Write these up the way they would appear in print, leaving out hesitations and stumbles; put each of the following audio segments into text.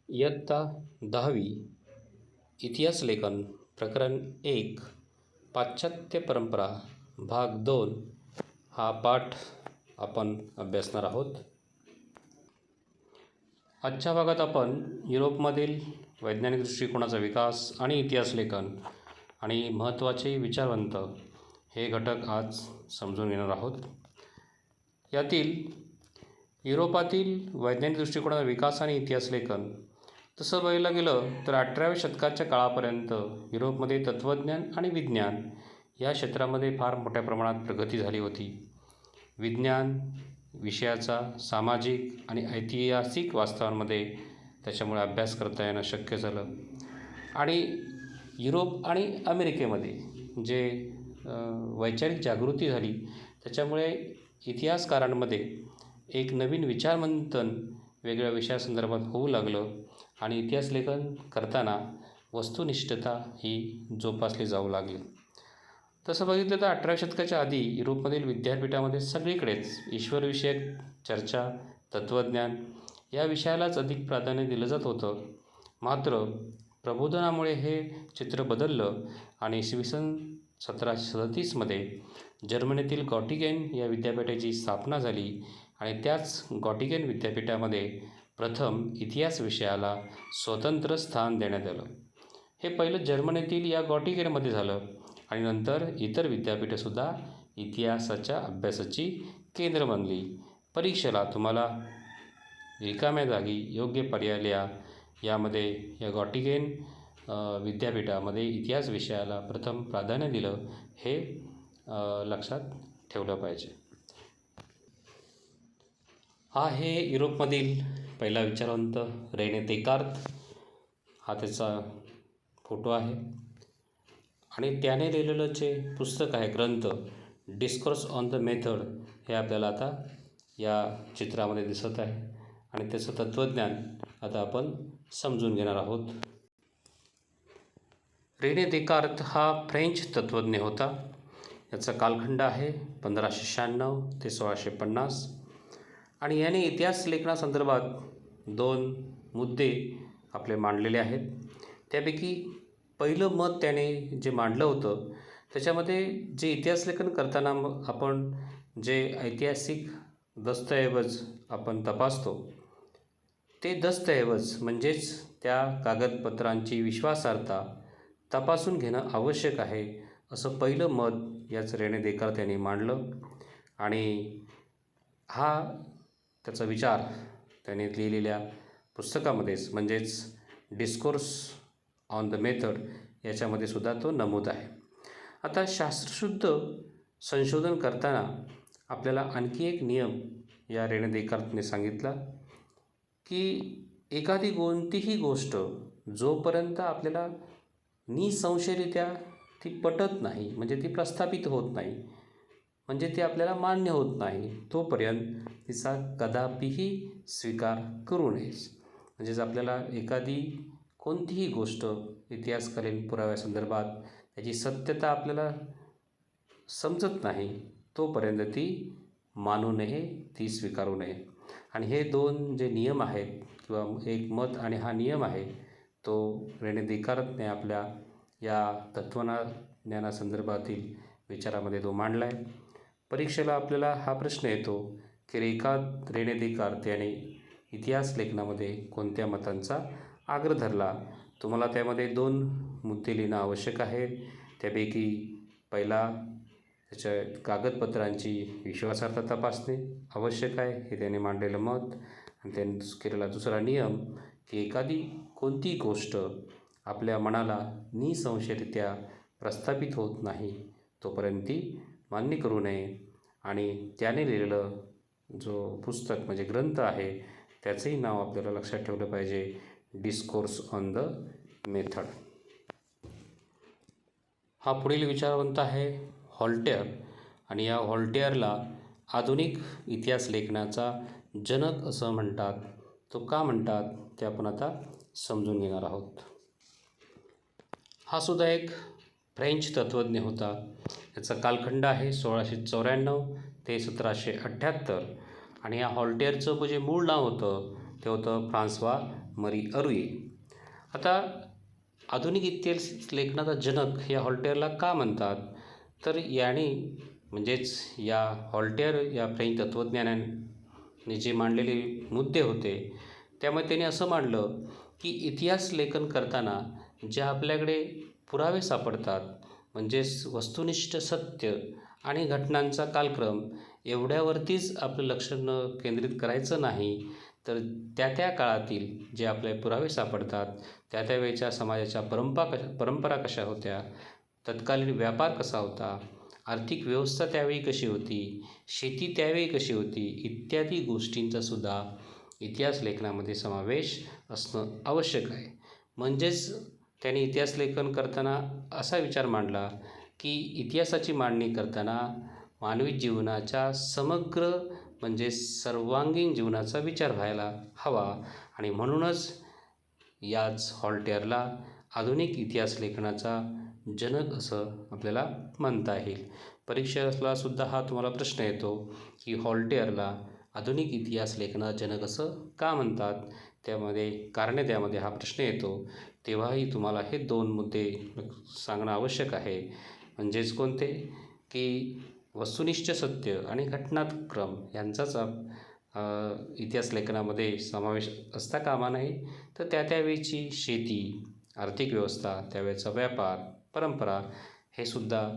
इयत्ता 10वी इतिहास लेखन प्रकरण 1 पाश्चात्य परंपरा भाग 2 हा पाठ आपण अभ्यासणार आहोत. आजच्या भागात आपण युरोपमधील वैज्ञानिक दृष्टिकोनाचा विकास आणि इतिहास लेखन आणि महत्त्वाचे विचारवंत हे घटक आज समजून घेणार आहोत. यातील युरोपातील वैज्ञानिक दृष्टिकोनाचा विकास आणि इतिहास लेखन तसं बघायला गेलं तर 18व्या शतकाच्या काळापर्यंत युरोपमध्ये तत्त्वज्ञान आणि विज्ञान या क्षेत्रामध्ये फार मोठ्या प्रमाणात प्रगती झाली होती. विज्ञान विषयाचा सामाजिक आणि ऐतिहासिक वास्तवांमध्ये त्याच्यामुळे अभ्यास करता येणं शक्य झालं आणि युरोप आणि अमेरिकेमध्ये जे वैचारिक जागृती झाली त्याच्यामुळे इतिहासकारांमध्ये एक नवीन विचारमंथन वेगळ्या विषयासंदर्भात होऊ लागलं आणि इतिहास लेखन करताना वस्तुनिष्ठता ही जोपासली जाऊ लागली. तसं बघितलं तर 18व्या शतकाच्या आधी युरोपमधील विद्यापीठामध्ये सगळीकडेच ईश्वरविषयक चर्चा, तत्त्वज्ञान या विषयालाच अधिक प्राधान्य दिलं जात होतं. मात्र प्रबोधनामुळे हे चित्र बदललं आणि इसवी सन 1737मध्ये जर्मनीतील गॉटिंगेन या विद्यापीठाची स्थापना झाली आणि त्याच गॉटिंगेन विद्यापीठामध्ये प्रथम इतिहास विषयाला स्वतंत्र स्थान देण्यात आलं. हे पहिलं जर्मनीतील या गॉटिंगेनमध्ये झालं आणि नंतर इतर विद्यापीठंसुद्धा इतिहासाच्या अभ्यासाची केंद्र बनली. परीक्षेला तुम्हाला रिकाम्या जागी योग्य पर्याय लिहा. यामध्ये या गॉटिंगेन विद्यापीठामध्ये इतिहास विषयाला प्रथम प्राधान्य दिलं हे लक्षात ठेवलं पाहिजे. हा आहे युरोपमधील पहिला विचारवंत रेने देकार्त. हा त्याचा फोटो आहे आणि त्याने लिहिलेलं जे पुस्तक आहे ग्रंथ डिस्कोर्स ऑन द मेथड हे आपल्याला आता या चित्रामध्ये दिसत आहे आणि त्याचं तत्त्वज्ञान आता आपण समजून घेणार आहोत. रेने देकार्त हा फ्रेंच तत्त्वज्ञ होता. याचा कालखंड आहे 1596 ते 1650 आणि याने इतिहास लेखनासंदर्भात 2 मुद्दे आपले मांडलेले आहेत. त्यापैकी पहिलं मत त्याने जे मांडलं होतं त्याच्यामध्ये जे इतिहास लेखन करताना आपण जे ऐतिहासिक दस्तऐवज आपण तपासतो ते दस्तऐवज म्हणजेच त्या कागदपत्रांची विश्वासार्हता तपासून घेणं आवश्यक आहे असं पहिलं मत याच रेने देकार्त यांनी मांडलं आणि हा त्याचा विचार त्याने लिहिलेल्या पुस्तकामध्येच म्हणजेच डिस्कोर्स ऑन द मेथड याच्यामध्ये सुद्धा तो नमूद आहे. आता शास्त्रशुद्ध संशोधन करताना आपल्याला आणखी एक नियम या रेने देकार्तने सांगितला की एखादी कोणतीही गोष्ट जोपर्यंत आपल्याला निसंशयरित्या ती पटत नाही म्हणजे ती प्रस्थापित होत नाही म्हणजे ती आपल्याला मान्य होत नाही तोपर्यंत तिचा कदापिही स्वीकार करू नयेच. म्हणजेच आपल्याला एखादी कोणतीही गोष्ट इतिहासकालीन पुराव्यासंदर्भात त्याची सत्यता आपल्याला समजत नाही तोपर्यंत ती मानू नये, ती स्वीकारू नये. आणि हे 2 जे नियम आहेत किंवा एक मत आणि हा नियम आहे तो रेने देकार्तने आपल्या या तत्त्वज्ञानासंदर्भातील विचारामध्ये तो मांडला आहे. परीक्षेला आपल्याला हा प्रश्न येतो की रेने देकार्त याने इतिहास लेखनामध्ये कोणत्या मतांचा आग्रह धरला. तुम्हाला त्यामध्ये 2 मुद्दे लिहिणं आवश्यक आहे. त्यापैकी पहिला त्याच्या कागदपत्रांची विश्वासार्हता तपासणे आवश्यक आहे हे त्याने मांडलेलं मत आणि त्याने केलेला दुसरा नियम की एखादी कोणती गोष्ट आपल्या मनाला निसंशयरित्या प्रस्थापित होत नाही तोपर्यंत ती मान्य करू नये. आणि त्याने लिहिलेलं जो पुस्तक म्हणजे ग्रंथ आहे त्याचंही नाव आपल्याला लक्षात ठेवलं पाहिजे डिस्कोर्स ऑन द मेथड. हा पुढील विचारवंत आहे व्हॉल्टेअर आणि या व्हॉल्टेअरला आधुनिक इतिहास लेखनाचा जनक असं म्हणतात. तो का म्हणतात ते आपण आता समजून घेणार आहोत. हा सुद्धा एक फ्रेंच तत्त्वज्ञ होता. याचा कालखंड आहे 1694 ते 1778 आणि या व्हॉल्टेअरचं जे मूळ नाव होतं ते होतं फ्रान्सवा मरी अरुये. आता आधुनिक इतिहास लेखनाचा जनक या व्हॉल्टेअरला का म्हणतात, तर याने म्हणजेच या व्हॉल्टेअर या फ्रेंच तत्त्वज्ञानाने जे मांडलेले मुद्दे होते त्यामध्ये त्याने असं मांडलं की इतिहास लेखन करताना जे आपल्याकडे पुरावे सापडतात, म्हणजेच वस्तुनिष्ठ सत्य आणि घटनांचा कालक्रम एवढ्यावरतीच आपलं लक्ष केंद्रित करायचं नाही, तर त्या त्या काळातील जे आपले पुरावे सापडतात, त्या त्यावेळच्या समाजाच्या परंपरा कशा होत्या, तत्कालीन व्यापार कसा होता, आर्थिक व्यवस्था त्यावेळी कशी होती, शेती त्यावेळी कशी होती, इत्यादी गोष्टींचासुद्धा इतिहास लेखनामध्ये समावेश असणं आवश्यक आहे. म्हणजेच त्याने इतिहास लेखन करताना असा विचार मांडला की इतिहासाची मांडणी करताना मानवी जीवनाच्या समग्र म्हणजे सर्वांगीण जीवनाचा विचार व्हायला हवा आणि म्हणूनच याच व्हॉल्टेअरला आधुनिक इतिहास लेखनाचा जनक असं आपल्याला म्हणता येईल. परीक्षेला सुद्धा हा तुम्हाला प्रश्न येतो की व्हॉल्टेअरला आधुनिक इतिहास लेखनाचा जनक असं का म्हणतात, त्यामध्ये हा प्रश्न येतो. तेव्हाही तुम्हाला हे 2 मुद्दे सांगणं आवश्यक आहे. म्हणजेच कोणते, की वस्तुनिष्ठ सत्य आणि घटनाक्रम यांचाच इतिहास लेखनामध्ये समावेश असता कामा नये, तर त्या त्यावेळची शेती, आर्थिक व्यवस्था, त्यावेळचा व्यापार, परंपरा हे सुद्धा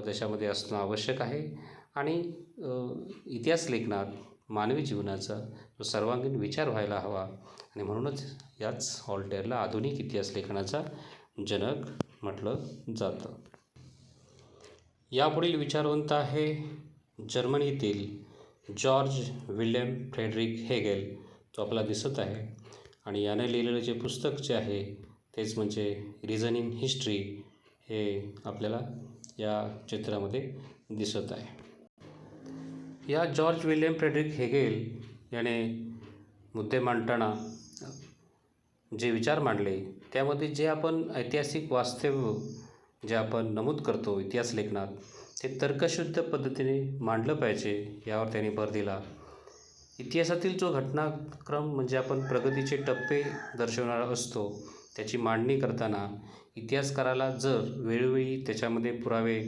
त्याच्यामध्ये असणं आवश्यक आहे. आणि इतिहास लेखनात मानवी जीवनाचा जो सर्वांगीण विचार व्हायला हवा आणि म्हणूनच याच व्हॉल्टेअरला आधुनिक इतिहास लेखनाचा जनक म्हटलं जातं. यापुढील विचारवंत आहे जर्मनीतील जॉर्ज विल्यम फ्रेडरिक हेगेल, जो आपल्याला दिसत आहे. आणि याने लिहिलेलं जे पुस्तक जे आहे तेच म्हणजे रिझन इन हिस्ट्री हे आपल्याला या चित्रामध्ये दिसत आहे. या जॉर्ज विल्यम फ्रेडरिक हेगेल याने मुद्दे मांडताना जे विचार मांडले त्यामध्ये जे आपण ऐतिहासिक वास्तव जे आपण नमूद करतो इतिहास लेखनात, ते तर्कशुद्ध पद्धतीने मांडलं पाहिजे यावर त्यांनी भर दिला. इतिहासातील जो घटनाक्रम म्हणजे आपण प्रगतीचे टप्पे दर्शवणारा असतो, त्याची मांडणी करताना इतिहासकाराला जर वेळोवेळी त्याच्यामध्ये पुरावे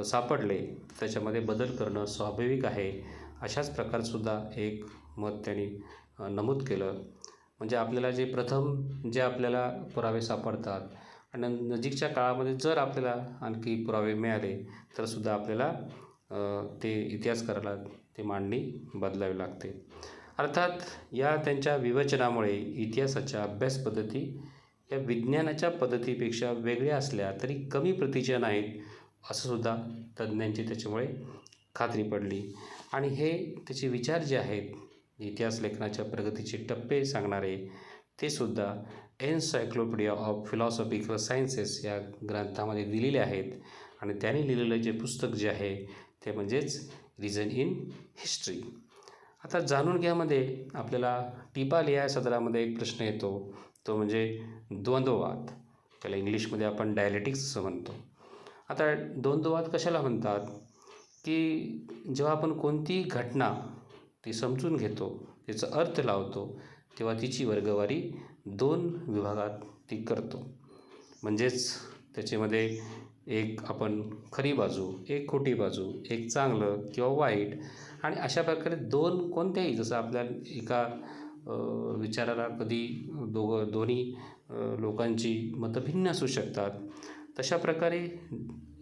सापडले त्याच्यामध्ये बदल करणं स्वाभाविक आहे, अशाच प्रकारसुद्धा एक मत त्यांनी नमूद केलं. म्हणजे आपल्याला जे प्रथम जे आपल्याला पुरावे सापडतात आणि नजीकच्या काळामध्ये जर आपल्याला आणखी पुरावे मिळाले तर सुद्धा आपल्याला ते इतिहासकाराला ते मांडणी बदलावी लागते. अर्थात या त्यांच्या विवेचनामुळे इतिहासाच्या अभ्यास पद्धती या विज्ञानाच्या पद्धतीपेक्षा वेगळ्या असल्या तरी कमी प्रतीच्या नाहीत, असं सुद्धा तज्ज्ञांची त्याच्यामुळे खात्री पडली. आणि हे त्याचे विचार जे आहेत इतिहास लेखनाच्या प्रगतीचे टप्पे सांगणारे, ते सुद्धा एन्सायक्लोपीडिया ऑफ फिलॉसॉफिकल सायन्सेस या ग्रंथामध्ये दिलेले आहेत. आणि त्याने लिहिलेलं जे पुस्तक जे आहे ते म्हणजेच रिझन इन हिस्ट्री. आता जाणून घ्यामध्ये आपल्याला टिपा लिहाय सदरामध्ये एक प्रश्न येतो, तो म्हणजे द्वंद्ववाद. त्याला इंग्लिशमध्ये आपण डायलेक्टिक्स असं म्हणतो. आता द्वंद्ववाद कशाला म्हणतात, की जेव्हा आपण कोणती घटना ती समजून घेतो, तिचा अर्थ लावतो, तेव्हा तिची वर्गवारी 2 विभागात ती करतो. म्हणजेच त्याच्यामध्ये एक आपण खरी बाजू, एक खोटी बाजू, एक चांगलं किंवा वाईट, आणि अशा प्रकारे 2 कोणत्याही, जसं आपल्या एका विचाराला कधी दोन्ही लोकांची मतं भिन्न असू शकतात, तशा प्रकारे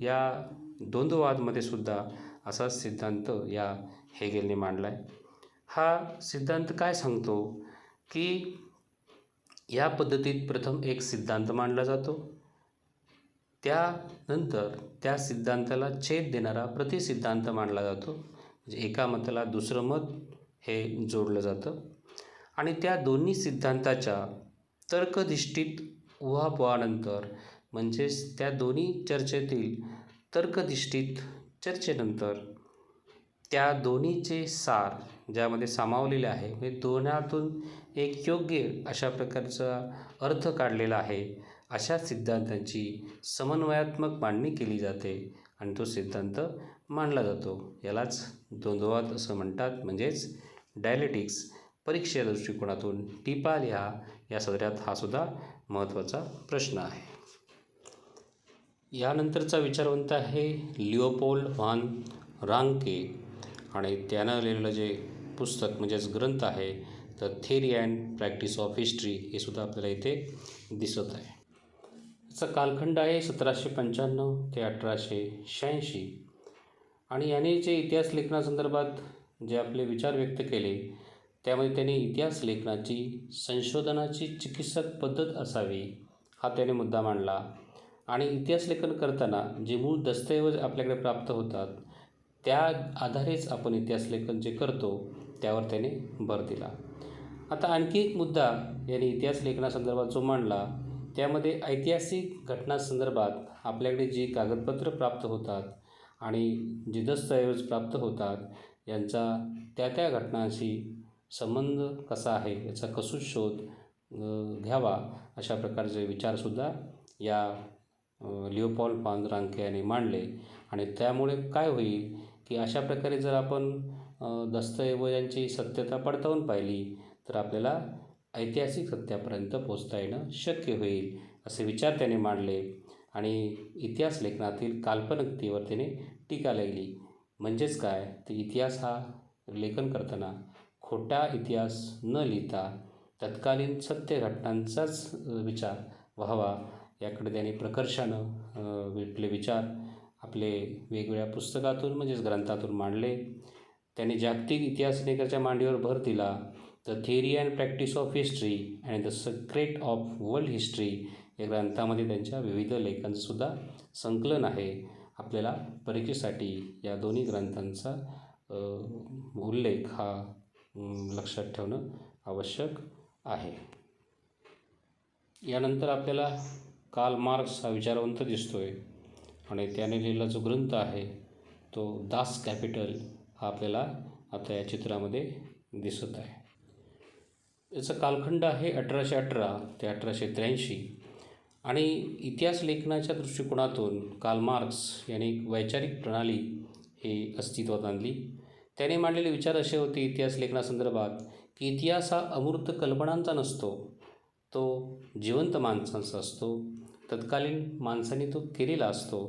या द्वंद्ववादमध्ये सुद्धा असा सिद्धांत या हेगेलने मांडला आहे. हा सिद्धांत काय सांगतो, की या पद्धतीत प्रथम एक सिद्धांत मांडला जातो, त्यानंतर त्या सिद्धांताला छेद देणारा प्रतिसिद्धांत मांडला जातो. म्हणजे एका मताला दुसरं मत हे जोडलं जातं आणि त्या दोन्ही सिद्धांताच्या तर्कधिष्ठित उहापोहानंतर, म्हणजेच त्या दोन्ही चर्चेतील तर्कधिष्ठित चर्चेनंतर त्या दोन्हीचे सार ज्यामध्ये सामावलेले आहे, म्हणजे दोन्हातून एक योग्य अशा प्रकारचा अर्थ काढलेला आहे, अशा सिद्धांतांची समन्वयात्मक मांडणी केली जाते आणि तो सिद्धांत मांडला जातो. यालाच द्वंद्ववाद असं म्हणतात, म्हणजेच डायलेक्टिक्स. परीक्षेच्या दृष्टिकोनातून टिपा लिहा या सदऱ्यात हा सुद्धा महत्त्वाचा प्रश्न आहे. यानंतरचा विचारवंत आहे लिओपोल्ड व्हान रांके आणि त्यानं लिहिलेलं जे पुस्तक म्हणजेच ग्रंथ आहे तर theory and practice of history हे सुद्धा आपल्याला इथे दिसत आहे. याचा कालखंड आहे 1795 ते 1886 आणि याने जे इतिहास लेखनासंदर्भात जे आपले विचार व्यक्त केले त्यामध्ये त्याने इतिहास लेखनाची संशोधनाची चिकित्सक पद्धत असावी हा त्याने मुद्दा मांडला आणि इतिहास लेखन करताना जे मूळ दस्तऐवज आपल्याकडे प्राप्त होतात त्या आधारेच आपण इतिहास लेखन जे करतो त्यावर त्याने भर दिला. आता आणखी एक मुद्दा याने इतिहास लेखनासंदर्भात जो मांडला त्यामध्ये ऐतिहासिक घटनांसंदर्भात आपल्याकडे जी कागदपत्र प्राप्त होतात आणि जे दस्तऐवज प्राप्त होतात यांचा त्या घटनांशी संबंध कसा आहे याचा कसून शोध घ्यावा अशा प्रकारचे विचारसुद्धा या लिओपोल्ड व्हान रांके यांनी मांडले आणि त्यामुळे काय होईल की अशा प्रकारे जर आपण दस्तऐवजांची सत्यता पडताळून पाहिली तर आपल्याला ऐतिहासिक सत्यापर्यंत पोचता येणं शक्य होईल असे विचार त्याने मांडले आणि इतिहास लेखनातील काल्पनिकतेवर त्याने टीका लिहिली. म्हणजेच काय तर इतिहास हा लेखन करताना खोटा इतिहास न लिहिता तत्कालीन सत्य घटनांचाच विचार व्हावा याकडे त्याने प्रकर्षानं आपले विचार आपले वेगवेगळ्या पुस्तकातून म्हणजेच ग्रंथातून मांडले. त्याने जागतिक इतिहास लेखाच्या मांडीवर भर दिला. The theory and practice of history and the secret of world history या ग्रंथामध्ये त्यांच्या विविध लेखांचंसुद्धा संकलन आहे. आपल्याला परीक्षेसाठी या दोन्ही ग्रंथांचा उल्लेख हा लक्षात ठेवणं आवश्यक आहे. यानंतर आपल्याला कार्ल मार्क्स हा विचारवंत दिसतोय आणि त्याने लिहिलेला जो ग्रंथ आहे तो दास कॅपिटल हा आपल्याला आता या चित्रामध्ये दिसत आहे. याचा कालखंड आहे 1818 ते 1883 आणि इतिहास लेखनाच्या दृष्टिकोनातून कार्ल मार्क्स यांनी एक वैचारिक प्रणाली ही अस्तित्वात आणली. त्याने मांडलेले विचार असे होते इतिहास लेखनासंदर्भात की इतिहास हा अमूर्त कल्पनांचा नसतो, तो जिवंत माणसांचा असतो. तत्कालीन माणसांनी तो केलेला असतो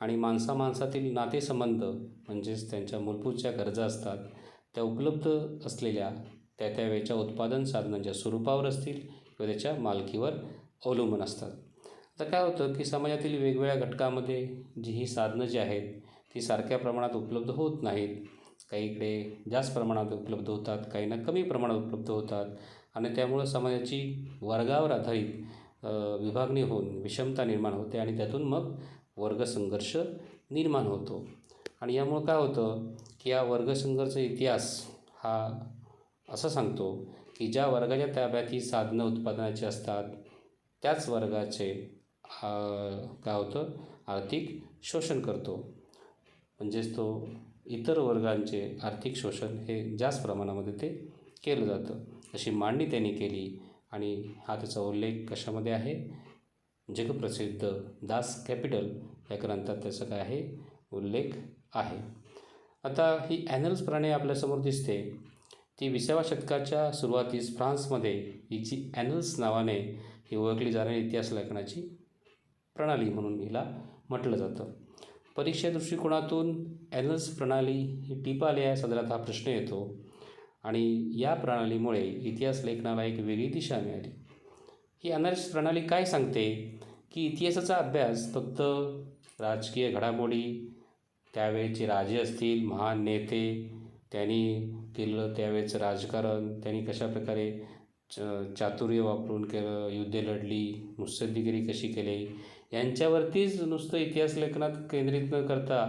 आणि माणसातील नातेसंबंध म्हणजेच त्यांच्या मूलभूत ज्या गरजा असतात त्या उपलब्ध असलेल्या त्या वेळच्या उत्पादन साधनांच्या स्वरूपावर असतील किंवा त्याच्या मालकीवर अवलंबून असतात. आता काय होतं की समाजातील वेगवेगळ्या घटकामध्ये ही साधनं जी आहेत ती सारख्या प्रमाणात उपलब्ध होत नाहीत. काहीकडे जास्त प्रमाणात उपलब्ध होतात, काहींना कमी प्रमाणात उपलब्ध होतात आणि त्यामुळं समाजाची वर्गावर आधारित विभागणी होऊन विषमता निर्माण होते आणि त्यातून मग वर्गसंघर्ष निर्माण होतो. आणि यामुळं काय होतं की या वर्गसंघर्ष इतिहास हा असं सांगतो की ज्या वर्गाच्या ताब्यात ही साधनं उत्पादनाची असतात त्याच वर्गाचे काय होतं आर्थिक शोषण करतो. म्हणजेच तो इतर वर्गांचे आर्थिक शोषण हे जास्त प्रमाणामध्ये ते केलं जातं अशी मांडणी त्यांनी केली आणि हा त्याचा उल्लेख कशामध्ये आहे जगप्रसिद्ध दास कॅपिटल या ग्रंथात त्याचा काय आहे उल्लेख आहे. आता ही ॲनल्स प्रणाली आपल्यासमोर दिसते ती 20व्या शतकाच्या सुरुवातीस फ्रान्समध्ये हिची ॲनल्स नावाने ही ओळखली जाणारी इतिहास लेखनाची प्रणाली म्हणून हिला म्हटलं जातं. परीक्षा दृष्टिकोनातून ॲनल्स प्रणाली ही टिपा लिहा सदरात हा प्रश्न येतो आणि या प्रणालीमुळे इतिहास लेखनाला एक वेगळी दिशा मिळाली. ही ॲनल्स प्रणाली काय सांगते की इतिहासाचा अभ्यास फक्त राजकीय घडामोडी, त्यावेळेचे राजे असतील, महान नेते, त्यांनी केलेलं त्यावेळेचं राजकारण, त्यांनी कशाप्रकारे चातुर्य वापरून केलं, युद्धे लढली, मुत्सद्देगिरी कशी केली यांच्यावरतीच नुसतं इतिहास लेखनात केंद्रित न करता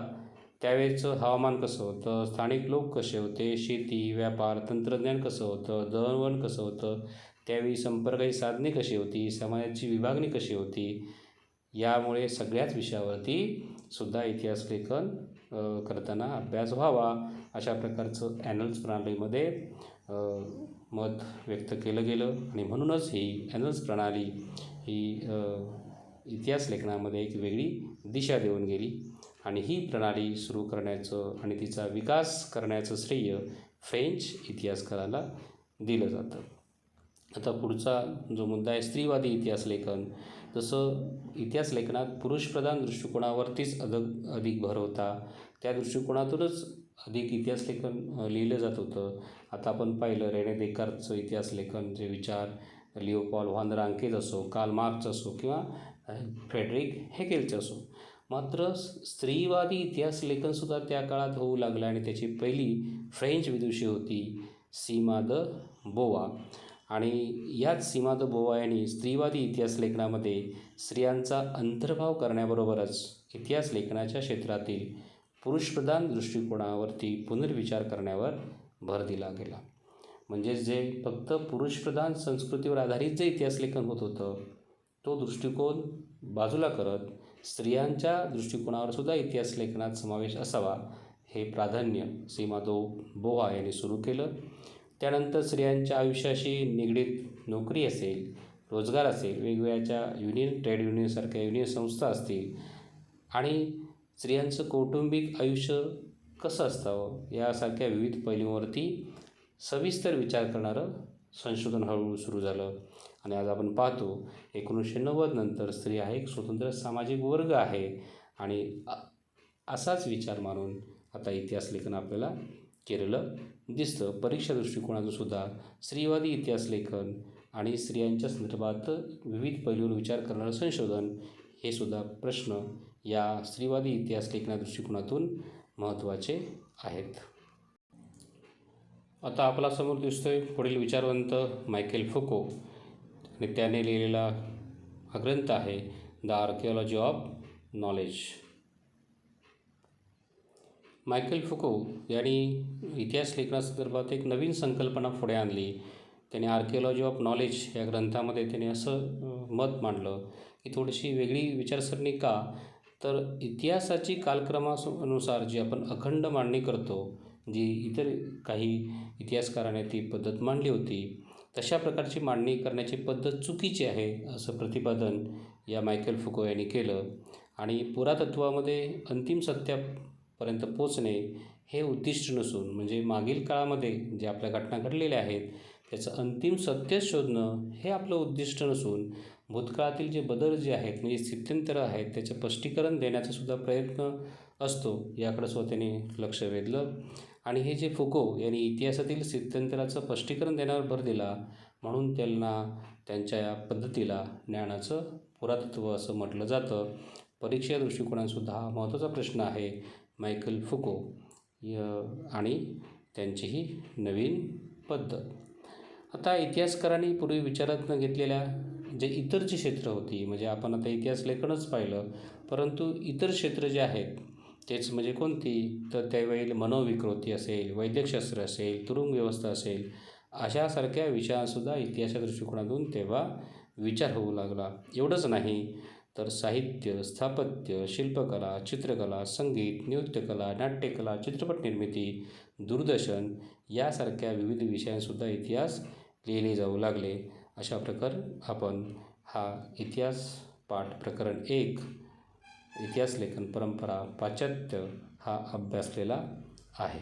त्यावेळेचं हवामान कसं होतं, स्थानिक लोक कसे होते, शेती, व्यापार, तंत्रज्ञान कसं होतं, दळणवळण कसं होतं, त्यावेळी संपर्काची साधने कशी होती, समाजाची विभागणी कशी होती, यामुळे सगळ्याच विषयावरती सुद्धा इतिहास लेखन करताना अभ्यास व्हावा अशा प्रकारचं ॲनल्स प्रणालीमध्ये मत व्यक्त केलं गेलं आणि म्हणूनच ही ॲनल्स प्रणाली ही इतिहास लेखनामध्ये एक वेगळी दिशा देऊन गेली आणि ही प्रणाली सुरू करण्याचं आणि तिचा विकास करण्याचं श्रेय फ्रेंच इतिहासकाराला दिलं जातं. आता पुढचा जो मुद्दा आहे स्त्रीवादी इतिहास लेखन. जसं इतिहास लेखनात पुरुषप्रधान दृष्टिकोनावरतीच अधिक भर होता. त्या दृष्टिकोनातूनच अधिक इतिहास लेखन लिहिलं जात होतं. आता आपण पाहिलं रेने देकार्तचं इतिहास लेखन, जे विचार लिओपॉल व्हॉन रांकेज असो, कार्ल मार्क्स असो किंवा फ्रेडरिक हेगेलचं असो. मात्र स्त्रीवादी इतिहास लेखनसुद्धा त्या काळात होऊ लागलं आणि त्याची पहिली फ्रेंच विदुषी होती सीमा द बोवा. आणि याच सीमा द बोवा यांनी स्त्रीवादी इतिहास लेखनामध्ये स्त्रियांचा अंतर्भाव करण्याबरोबरच इतिहास लेखनाच्या क्षेत्रातील पुरुषप्रधान दृष्टिकोनावरती पुनर्विचार करण्यावर भर दिला गेला. म्हणजे जे फक्त पुरुषप्रधान संस्कृतीवर आधारित जे इतिहास लेखन होत होतं, तो दृष्टिकोन बाजूला करत स्त्रियांच्या दृष्टिकोनावर सुद्धा इतिहास लेखनात समावेश असावा हे प्राधान्य सीमा दो बोवा यांनी सुरू केलं. त्यानंतर स्त्रियांच्या आयुष्याशी निगडीत नोकरी असेल, रोजगार असेल, वेगवेगळ्या युनियन, ट्रेड युनियनसारख्या युनियन संस्था असतील आणि स्त्रियांचं कौटुंबिक आयुष्य कसं असावं यासारख्या विविध पैलूंवरती सविस्तर विचार करणारं संशोधन हळूहळू सुरू झालं. आणि आज आपण पाहतो 1990 नंतर स्त्री हा एक स्वतंत्र सामाजिक वर्ग आहे आणि असाच विचार मानून आता इतिहास लेखन आपल्याला केलेलं दिसतं. परीक्षा दृष्टिकोनातून सुद्धा स्त्रीवादी इतिहास लेखन आणि स्त्रियांच्या संदर्भात विविध पैलूंवर विचार करणारं संशोधन हे सुद्धा प्रश्न या स्त्रीवादी इतिहास लेखना दृष्टिकोनातून महत्त्वाचे आहेत. आता आपल्यासमोर दिसतोय पुढील विचारवंत मायकेल फुको आणि त्याने लिहिलेला हा ग्रंथ आहे the archaeology of knowledge. Michel Foucault यांनी इतिहास लेखनासंदर्भात एक नवीन संकल्पना पुढे आणली. त्याने आर्किओलॉजी ऑफ नॉलेज या ग्रंथामध्ये त्याने असं मत मांडलं की थोडीशी वेगळी विचारसरणी का, तर इतिहासाची कालक्रमानुसार जी आपण अखंड मांडणी करतो, जी इतर काही इतिहासकाराने ती पद्धत मांडली होती, तशा प्रकारची मांडणी करण्याची पद्धत चुकीची आहे असं प्रतिपादन या मायकेल फुको यांनी केलं. आणि पुरातत्वामध्ये अंतिम सत्यापर्यंत पोचणे हे उद्दिष्ट नसून, म्हणजे मागील काळामध्ये जे आपल्या घटना घडलेल्या आहेत त्याचं अंतिम सत्य शोधणं हे आपलं उद्दिष्ट नसून, भूतकाळातील जे बदल जे आहेत म्हणजे स्थित्यंतरं आहेत त्याचं स्पष्टीकरण देण्याचा सुद्धा प्रयत्न असतो याकडं सुद्धा त्याने लक्ष वेधलं. आणि हे जे फुको यांनी इतिहासातील स्थित्यंतराचं स्पष्टीकरण देण्यावर भर दिला म्हणून त्यांना त्यांच्या या पद्धतीला ज्ञानाचं पुरातत्व असं म्हटलं जातं. परीक्षा दृष्टिकोनातूनसुद्धा हा महत्त्वाचा प्रश्न आहे मायकेल फुको आणि त्यांची ही नवीन पद्धत. आता इतिहासकारांनी पूर्वी विचारात न घेतलेल्या जे इतर जी क्षेत्र होती, म्हणजे आपण आता इतिहास लेखनच पाहिलं, परंतु इतर क्षेत्र जे आहेत तेच म्हणजे कोणती, तर त्यावेळी मनोविकृती असेल, वैद्यकशास्त्र असेल, तुरुंग व्यवस्था असेल, अशासारख्या विषयांसुद्धा इतिहासाच्या दृष्टिकोनातून तेव्हा विचार होऊ लागला. एवढंच नाही तर साहित्य, स्थापत्य, शिल्पकला, चित्रकला, संगीत, नृत्यकला, नाट्यकला, चित्रपट निर्मिती, दूरदर्शन यासारख्या विविध विषयांसुद्धा इतिहास लिहिले जाऊ लागले. अशा प्रकारे आपण हा इतिहास पाठ प्रकरण 1 इतिहास लेखन परंपरा पाश्चात्य हा अभ्यासलेला आहे.